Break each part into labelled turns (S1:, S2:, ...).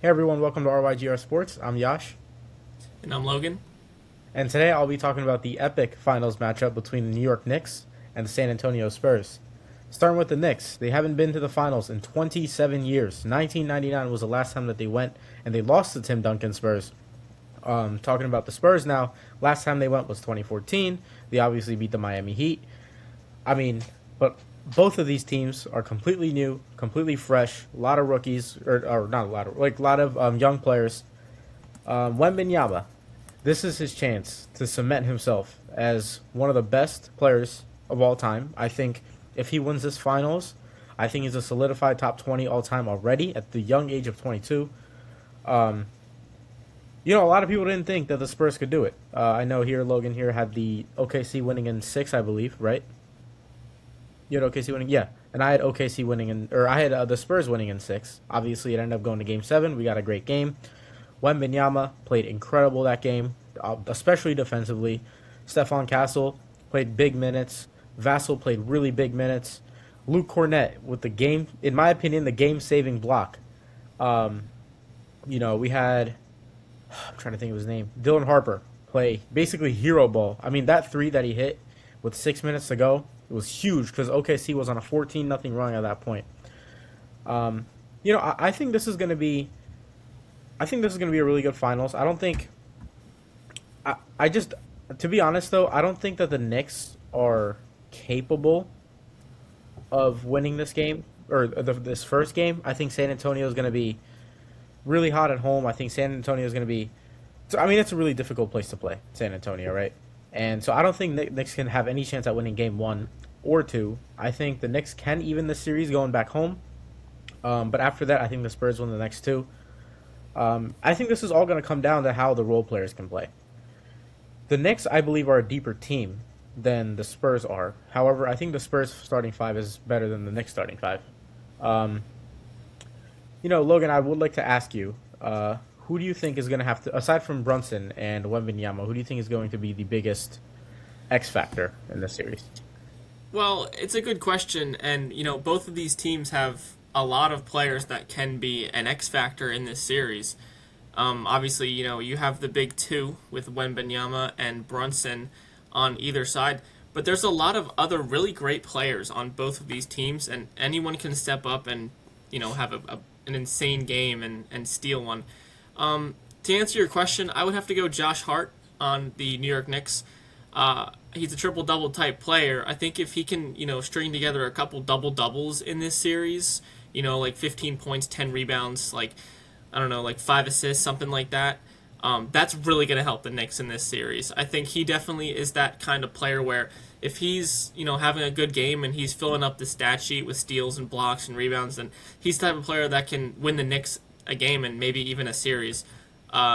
S1: Hey everyone, welcome to RYGR Sports. I'm Yash,
S2: And I'm Logan.
S1: and today I'll be talking about the epic finals matchup between the New York Knicks and the San Antonio Spurs. Starting with the Knicks, they haven't been to the finals in 27 years. 1999 was the last time that they went, and they lost to Tim Duncan Spurs. Talking about the Spurs now, last time they went was 2014. They obviously beat the Miami Heat. I mean, but both of these teams are completely new, completely fresh. A lot of rookies, or not a lot of, like a lot of young players. Wembenyama, this is his chance to cement himself as one of the best players of all time. I think if he wins this finals, I think he's a solidified top 20 all time already at the young age of 22. Um, a lot of people didn't think that the Spurs could do it. I know here, Logan here had the OKC winning in six, I believe, right? You had OKC winning, yeah, and I had OKC winning or I had the Spurs winning in six. Obviously, it ended up going to Game 7. We got a great game. Wembenyama played incredible that game, especially defensively. Stephon Castle played big minutes. Vassell played really big minutes. Luke Cornett with the game, in my opinion, the game-saving block. Um, we had, I'm trying to think of his name, Dylan Harper play basically hero ball. I mean, that three that he hit with 6 minutes to go, it was huge because OKC was on a 14-0 run at that point. Um, I think this is going to be I think this is going to be a really good finals. I don't think. I just, to be honest though, I don't think that the Knicks are capable of winning this game or this first game. I think San Antonio is going to be really hot at home. I think San Antonio is going to be. I mean, it's a really difficult place to play, San Antonio, right? And so I don't think Knicks can have any chance at winning game one or two. I think the Knicks can even the series going back home. But after that, I think the Spurs win the next two. I think this is all going to come down to how the role players can play. The Knicks, I believe, are a deeper team than the Spurs are. However, I think the Spurs starting five is better than the Knicks starting five. Um, Logan, I would like to ask you, who do you think is going to have to, aside from Brunson and Wembenyama, who do you think is going to be the biggest X factor in this series?
S2: Well, it's a good question, and both of these teams have a lot of players that can be an X factor in this series. Obviously, you have the big two with Wembenyama and Brunson on either side, but there's a lot of other really great players on both of these teams, and anyone can step up and have an insane game and steal one. To answer your question, I would have to go Josh Hart on the New York Knicks. He's a triple double type player. I think if he can, string together a couple double doubles in this series, like 15 points, 10 rebounds, like I don't know, like 5 assists, something like that. That's really going to help the Knicks in this series. I think he definitely is that kind of player where if he's having a good game and he's filling up the stat sheet with steals and blocks and rebounds, then he's the type of player that can win the Knicks a game and maybe even a series.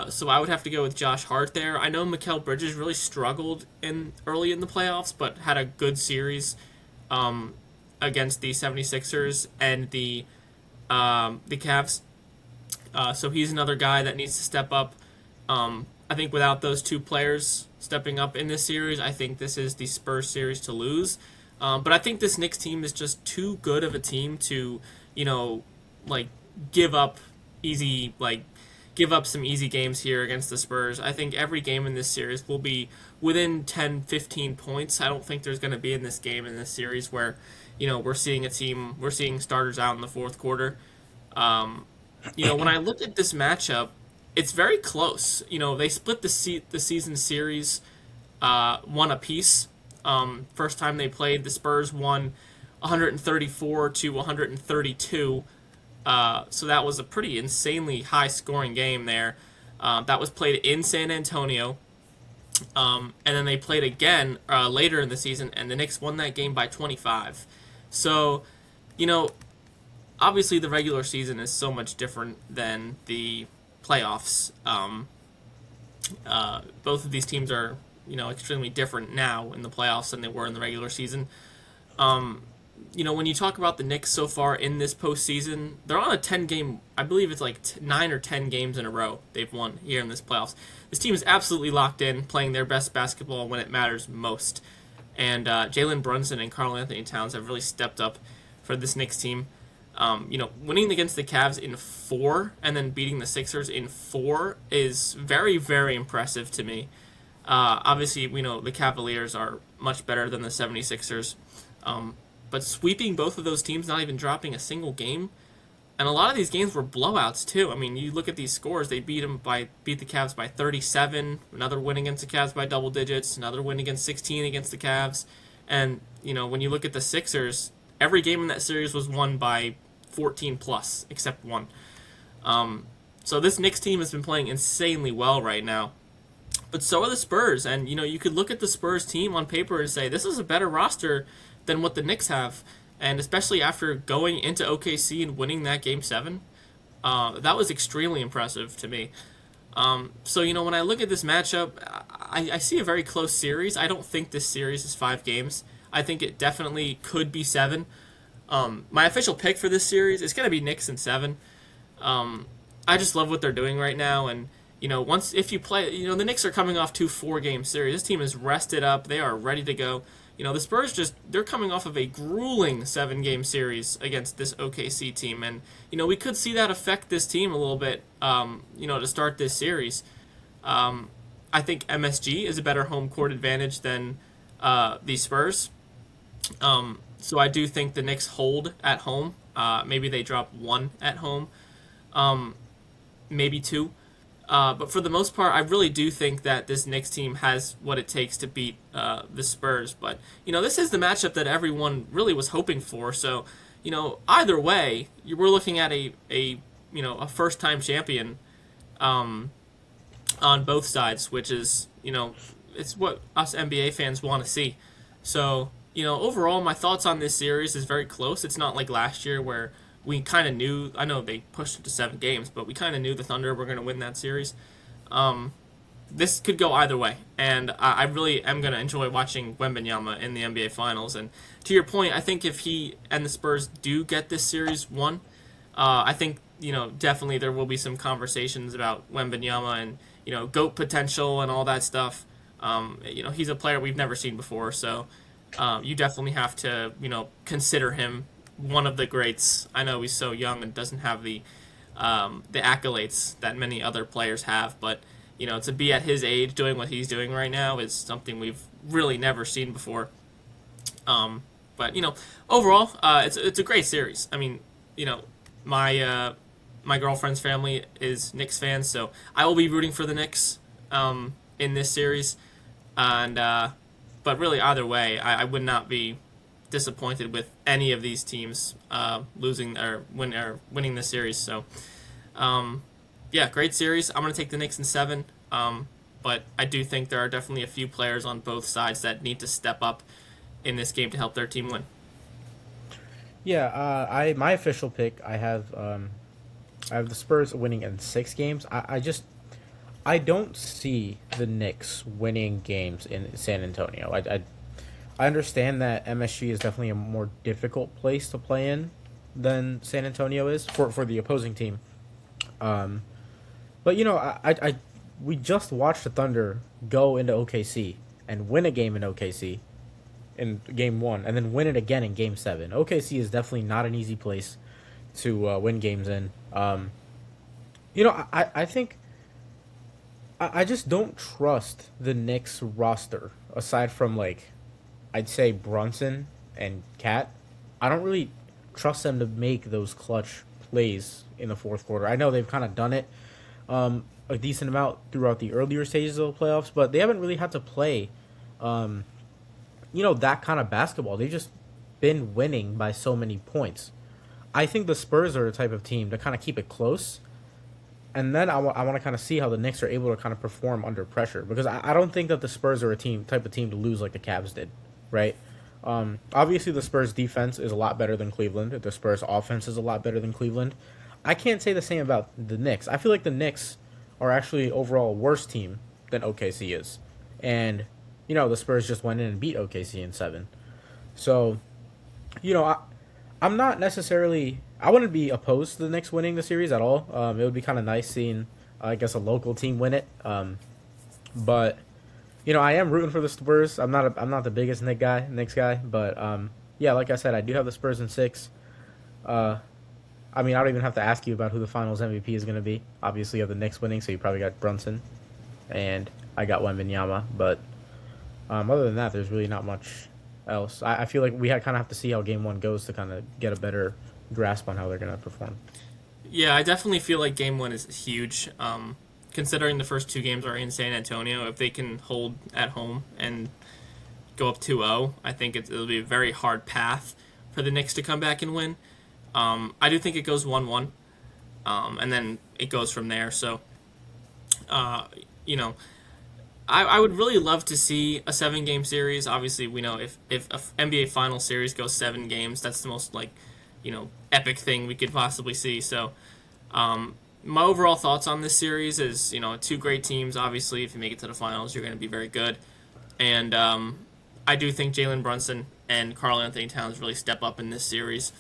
S2: So I would have to go with Josh Hart there. I know Mikal Bridges really struggled in early in the playoffs, but had a good series against the 76ers and the Cavs. So he's another guy that needs to step up. I think without those two players stepping up in this series, I think this is the Spurs series to lose. But I think this Knicks team is just too good of a team to, like give up easy, like give up some easy games here against the Spurs. I think every game in this series will be within 10, 15 points. I don't think there's going to be in this game in this series where, we're seeing starters out in the fourth quarter. When I look at this matchup, it's very close. They split the season series one apiece. First time they played, the Spurs won 134 to 132. So that was a pretty insanely high scoring game there. That was played in San Antonio. And then they played again later in the season, and the Knicks won that game by 25. So, you know, obviously the regular season is so much different than the playoffs. Both of these teams are, extremely different now in the playoffs than they were in the regular season. When you talk about the Knicks so far in this postseason, they're on a 10-game, I believe it's like 9 or 10 games in a row they've won here in this playoffs. This team is absolutely locked in, playing their best basketball when it matters most. And Jalen Brunson and Karl Anthony Towns have really stepped up for this Knicks team. Winning against the Cavs in 4 and then beating the Sixers in 4 is very, very impressive to me. Obviously, we know the Cavaliers are much better than the 76ers. But sweeping both of those teams, not even dropping a single game, and a lot of these games were blowouts too. I mean, you look at these scores; they beat the Cavs by 37. Another win against the Cavs by double digits. Another win against 16 against the Cavs. And when you look at the Sixers, every game in that series was won by 14 plus, except one. So this Knicks team has been playing insanely well right now. But so are the Spurs, and you could look at the Spurs team on paper and say this is a better roster than what the Knicks have, and especially after going into OKC and winning that Game 7, that was extremely impressive to me. So when I look at this matchup, I see a very close series. I don't think this series is 5 games. I think it definitely could be 7. My official pick for this series is going to be Knicks in 7. I just love what they're doing right now, and if you play, the Knicks are coming off 2 4-game series. This team is rested up. They are ready to go. The Spurs they're coming off of a grueling 7-game series against this OKC team. And, we could see that affect this team a little bit, to start this series. I think MSG is a better home court advantage than the Spurs. So I do think the Knicks hold at home. Maybe they drop 1 at home. Maybe 2. But for the most part, I really do think that this Knicks team has what it takes to beat the Spurs. But, this is the matchup that everyone really was hoping for. So, either way, we're looking at a first-time champion on both sides, which is, it's what us NBA fans want to see. So, overall, my thoughts on this series is very close. It's not like last year where we kind of knew, I know they pushed it to 7 games, but we kind of knew the Thunder were going to win that series. This could go either way, and I really am going to enjoy watching Wembanyama in the NBA Finals. And to your point, I think if he and the Spurs do get this series won, I think, definitely there will be some conversations about Wembanyama and, GOAT potential and all that stuff. He's a player we've never seen before, so you definitely have to, consider him one of the greats. I know he's so young and doesn't have the accolades that many other players have, but to be at his age doing what he's doing right now is something we've really never seen before. But overall, it's a great series. I mean, my girlfriend's family is Knicks fans, so I will be rooting for the Knicks in this series, and but really either way, I would not be disappointed with any of these teams losing or winning the series. So, great series. I'm going to take the Knicks in 7, but I do think there are definitely a few players on both sides that need to step up in this game to help their team win.
S1: Yeah, my official pick, I have the Spurs winning in 6 games. I don't see the Knicks winning games in San Antonio. I understand that MSG is definitely a more difficult place to play in than San Antonio is for the opposing team. But we just watched the Thunder go into OKC and win a game in OKC in Game 1, and then win it again in Game 7. OKC is definitely not an easy place to win games in. I think I just don't trust the Knicks roster aside from I'd say Brunson and Cat. I don't really trust them to make those clutch plays in the fourth quarter. I know they've kind of done it a decent amount throughout the earlier stages of the playoffs, but they haven't really had to play, that kind of basketball. They've just been winning by so many points. I think the Spurs are the type of team to kind of keep it close, and then I want to kind of see how the Knicks are able to kind of perform under pressure, because I don't think that the Spurs are a type of team to lose like the Cavs did. Right? Obviously, the Spurs' defense is a lot better than Cleveland. The Spurs' offense is a lot better than Cleveland. I can't say the same about the Knicks. I feel like the Knicks are actually overall a worse team than OKC is. And, the Spurs just went in and beat OKC in 7. So, I'm not necessarily... I wouldn't be opposed to the Knicks winning the series at all. It would be kind of nice seeing, I guess, a local team win it. But... I am rooting for the Spurs. I'm not the biggest Knicks guy, but like I said, I do have the Spurs in 6. I mean, I don't even have to ask you about who the Finals MVP is going to be. Obviously, you have the Knicks winning, so you probably got Brunson, and I got Wembanyama. But other than that, there's really not much else. I feel like we kind of have to see how Game One goes to kind of get a better grasp on how they're going to perform.
S2: Yeah, I definitely feel like game one is huge. Considering the first two games are in San Antonio, if they can hold at home and go up 2-0, I think it'll be a very hard path for the Knicks to come back and win. I do think it goes 1-1, and then it goes from there. So, uh, you know, I would really love to see a 7 game series. Obviously, we know if a NBA final series goes 7 games, that's the most epic thing we could possibly see. So, my overall thoughts on this series is, two great teams. Obviously, if you make it to the finals, you're going to be very good. And I do think Jalen Brunson and Karl Anthony Towns really step up in this series,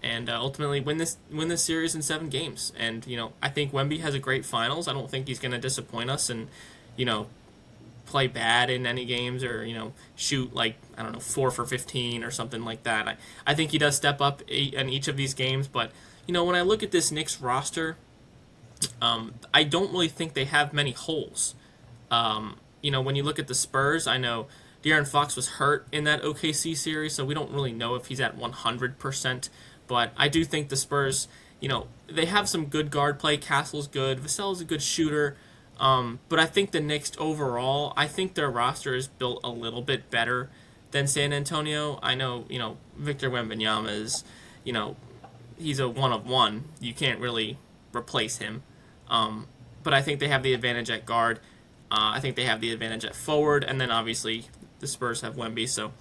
S2: and ultimately win this series in 7 games. And I think Wemby has a great finals. I don't think he's going to disappoint us and you know play bad in any games or shoot like I don't know 4 for 15 or something like that. I think he does step up in each of these games, but when I look at this Knicks roster, I don't really think they have many holes. When you look at the Spurs, I know De'Aaron Fox was hurt in that OKC series, so we don't really know if he's at 100%. But I do think the Spurs, they have some good guard play. Castle's good. Vassell's a good shooter. But I think the Knicks overall, I think their roster is built a little bit better than San Antonio. I know, Victor Wembanyama is, he's a one of one. You can't really replace him. But I think they have the advantage at guard. I think they have the advantage at forward, and then obviously the Spurs have Wemby, so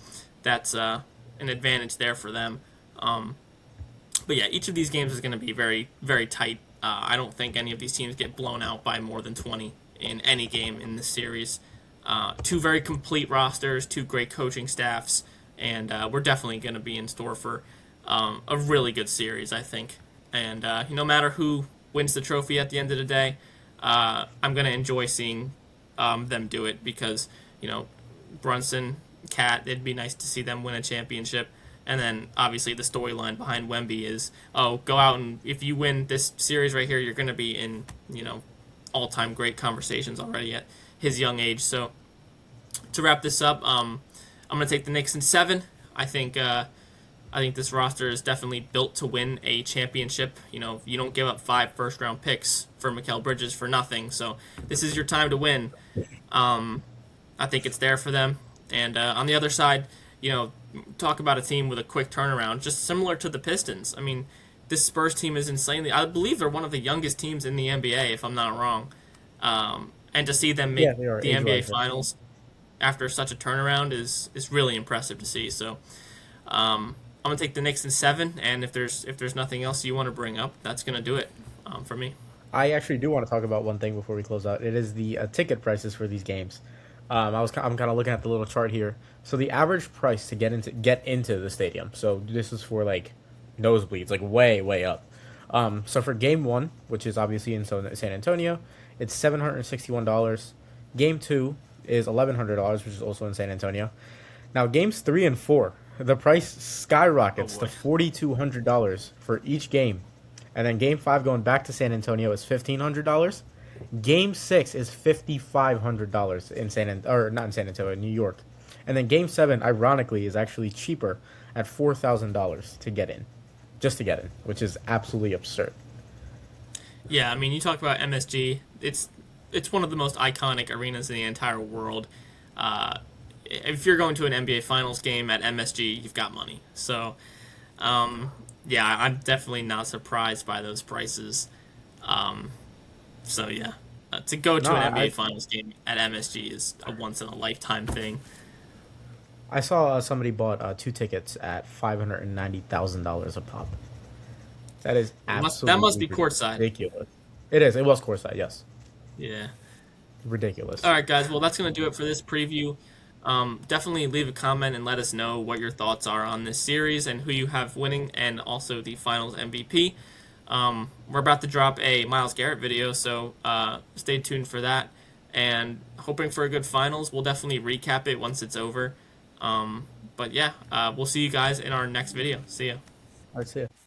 S2: that's an advantage there for them. But yeah, each of these games is going to be very, very tight. I don't think any of these teams get blown out by more than 20 in any game in this series. Two very complete rosters, two great coaching staffs, and we're definitely going to be in store for a really good series, I think. And no matter who wins the trophy at the end of the day, I'm going to enjoy seeing them do it because, Brunson, Cat, it'd be nice to see them win a championship. And then, obviously, the storyline behind Wemby is, go out and if you win this series right here, you're going to be in, all-time great conversations already at his young age. So, to wrap this up, I'm going to take the Knicks in 7. I think this roster is definitely built to win a championship. You don't give up 5 first-round picks for Mikal Bridges for nothing. So, this is your time to win. I think it's there for them. And on the other side, talk about a team with a quick turnaround, just similar to the Pistons. I mean, this Spurs team is insanely. I believe they're one of the youngest teams in the NBA, if I'm not wrong. And to see them make the NBA Finals after such a turnaround is really impressive to see. So, I'm gonna take the Knicks in 7. And if there's nothing else you want to bring up, that's gonna do it for me.
S1: I actually do want to talk about one thing before we close out. It is the ticket prices for these games. I'm kind of looking at the little chart here. So the average price to get into the stadium. So this is for like nosebleeds, like way up. So for game 1, which is obviously in San Antonio, it's $761. Game 2 is $1,100, which is also in San Antonio. Now games 3 and 4, the price skyrockets to $4,200 for each game, and then game 5 going back to San Antonio is $1,500. Game 6 is $5,500 not in San Antonio, in New York. And then Game 7, ironically, is actually cheaper at $4,000 to get in. Just to get in, which is absolutely absurd.
S2: Yeah, I mean, you talk about MSG. It's one of the most iconic arenas in the entire world. If you're going to an NBA Finals game at MSG, you've got money. So, yeah, I'm definitely not surprised by those prices. So yeah, to go to an NBA Finals game at MSG is a once-in-a-lifetime thing.
S1: I saw somebody bought 2 tickets at $590,000 a pop. That is absolutely
S2: that must be courtside.
S1: Ridiculous. It is. It was courtside, yes.
S2: Yeah.
S1: Ridiculous.
S2: All right, guys. Well, that's going to do it for this preview. Definitely leave a comment and let us know what your thoughts are on this series and who you have winning and also the Finals MVP. We're about to drop a Myles Garrett video, so stay tuned for that. And hoping for a good finals. We'll definitely recap it once it's over. But yeah, we'll see you guys in our next video. See ya.
S1: All right, see ya.